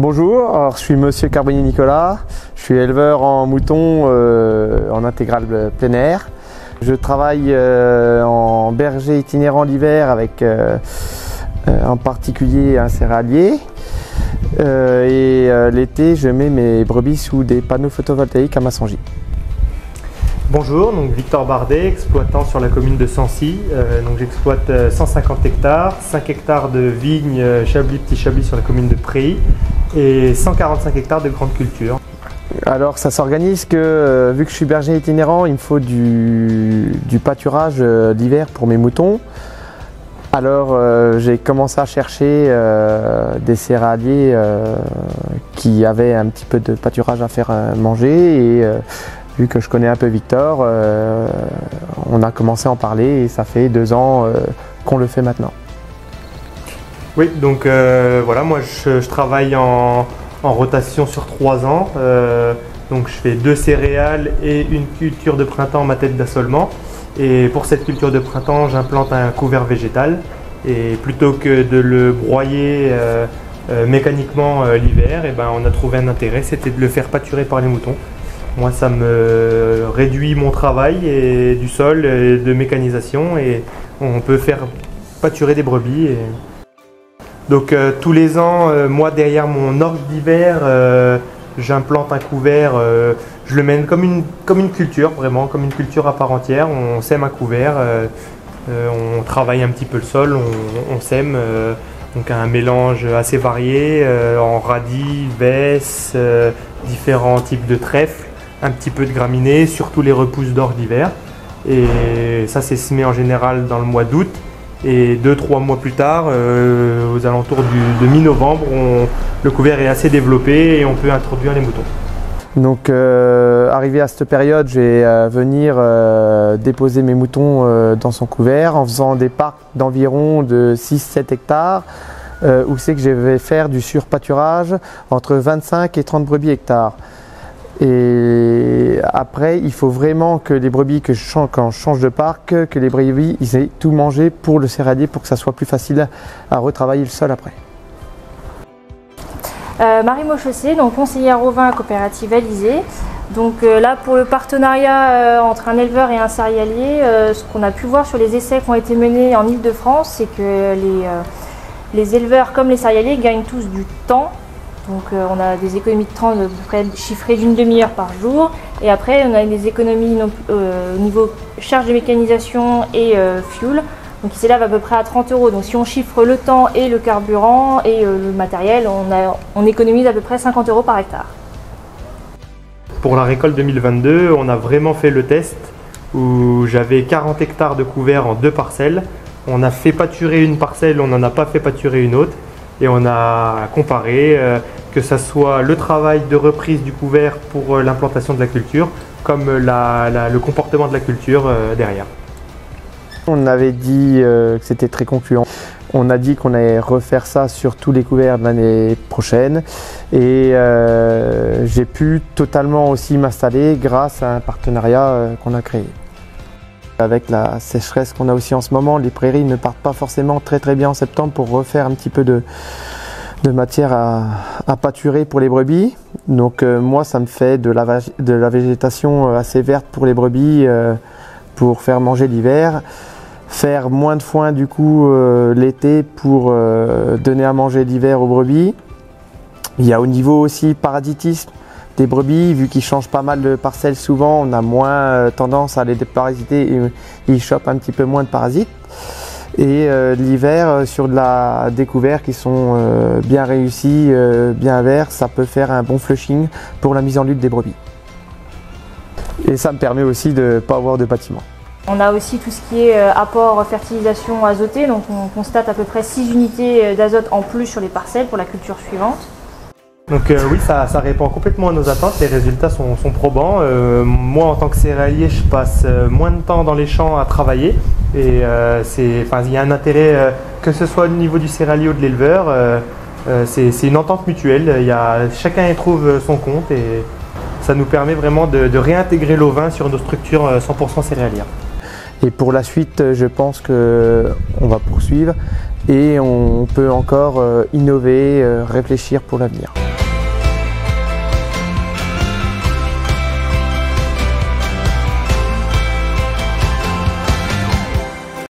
Bonjour, alors, je suis Monsieur Carboni Nicolas, je suis éleveur en moutons en intégral plein air. Je travaille en berger itinérant l'hiver avec en particulier un céréalier. L'été, je mets mes brebis sous des panneaux photovoltaïques à Massangy. Bonjour, donc Victor Bardet, exploitant sur la commune de Sancy. J'exploite 150 hectares, 5 hectares de vignes Chablis, Petit Chablis sur la commune de Préhy et 145 hectares de grandes cultures. Alors ça s'organise que vu que je suis berger itinérant, il me faut du pâturage l'hiver pour mes moutons. Alors j'ai commencé à chercher des céréaliers qui avaient un petit peu de pâturage à faire manger et vu que je connais un peu Victor, on a commencé à en parler et ça fait 2 ans qu'on le fait maintenant. Oui, donc voilà, moi je travaille en rotation sur 3 ans. Donc je fais 2 céréales et une culture de printemps, ma tête d'assolement. Et pour cette culture de printemps, j'implante un couvert végétal. Et plutôt que de le broyer mécaniquement l'hiver, on a trouvé un intérêt, c'était de le faire pâturer par les moutons. Moi, ça me réduit mon travail et du sol, et de mécanisation, et on peut faire pâturer des brebis. Donc tous les ans, moi derrière mon orge d'hiver, j'implante un couvert, je le mène comme une culture, vraiment comme une culture à part entière. On sème un couvert, on travaille un petit peu le sol, on sème donc un mélange assez varié en radis, vesses, différents types de trèfles, un petit peu de graminées, surtout les repousses d'orge d'hiver. Et ça c'est semé en général dans le mois d'août. Et 2-3 mois plus tard, aux alentours de mi-novembre, le couvert est assez développé et on peut introduire les moutons. Donc arrivé à cette période, je vais venir déposer mes moutons dans son couvert en faisant des parcs d'environ de 6-7 hectares où c'est que je vais faire du surpâturage entre 25 et 30 brebis hectares. Et après, il faut vraiment que les brebis, quand je change de parc, que les brebis ils aient tout mangé pour le céréalier pour que ça soit plus facile à retravailler le sol après. Marie Mauchaussé, donc conseillère au vin à coopérative Alizé. Donc là pour le partenariat entre un éleveur et un céréalier, ce qu'on a pu voir sur les essais qui ont été menés en Ile-de-France, c'est que les éleveurs comme les céréaliers gagnent tous du temps. Donc on a des économies de temps de près chiffrées d'une demi-heure par jour. Et après on a des économies au niveau charge de mécanisation et fuel. Donc il s'élève à peu près à 30 €. Donc si on chiffre le temps et le carburant et le matériel, on économise à peu près 50 € par hectare. Pour la récolte 2022, on a vraiment fait le test où j'avais 40 hectares de couverts en 2 parcelles. On a fait pâturer une parcelle, on n'en a pas fait pâturer une autre. Et on a comparé que ce soit le travail de reprise du couvert pour l'implantation de la culture, comme le comportement de la culture derrière. On avait dit que c'était très concluant. On a dit qu'on allait refaire ça sur tous les couverts de l'année prochaine. Et j'ai pu totalement aussi m'installer grâce à un partenariat qu'on a créé. Avec la sécheresse qu'on a aussi en ce moment, les prairies ne partent pas forcément très bien en septembre pour refaire un petit peu de matière à pâturer pour les brebis. Donc moi ça me fait de la végétation assez verte pour les brebis pour faire manger l'hiver. Faire moins de foin du coup l'été pour donner à manger l'hiver aux brebis. Il y a au niveau aussi parasitisme des brebis, vu qu'ils changent pas mal de parcelles souvent, on a moins tendance à les déparasiter et ils chopent un petit peu moins de parasites. Et l'hiver, sur des couverts qui sont bien réussis, bien verts, ça peut faire un bon flushing pour la mise en lutte des brebis. Et ça me permet aussi de ne pas avoir de bâtiment. On a aussi tout ce qui est apport fertilisation azotée, donc on constate à peu près 6 unités d'azote en plus sur les parcelles pour la culture suivante. Donc oui, ça répond complètement à nos attentes, les résultats sont probants. Moi en tant que céréalier, je passe moins de temps dans les champs à travailler et il y a un intérêt, que ce soit au niveau du céréalier ou de l'éleveur, c'est une entente mutuelle, chacun y trouve son compte et ça nous permet vraiment de réintégrer l'ovin sur nos structures 100% céréalières. Et pour la suite, je pense qu'on va poursuivre et on peut encore innover, réfléchir pour l'avenir.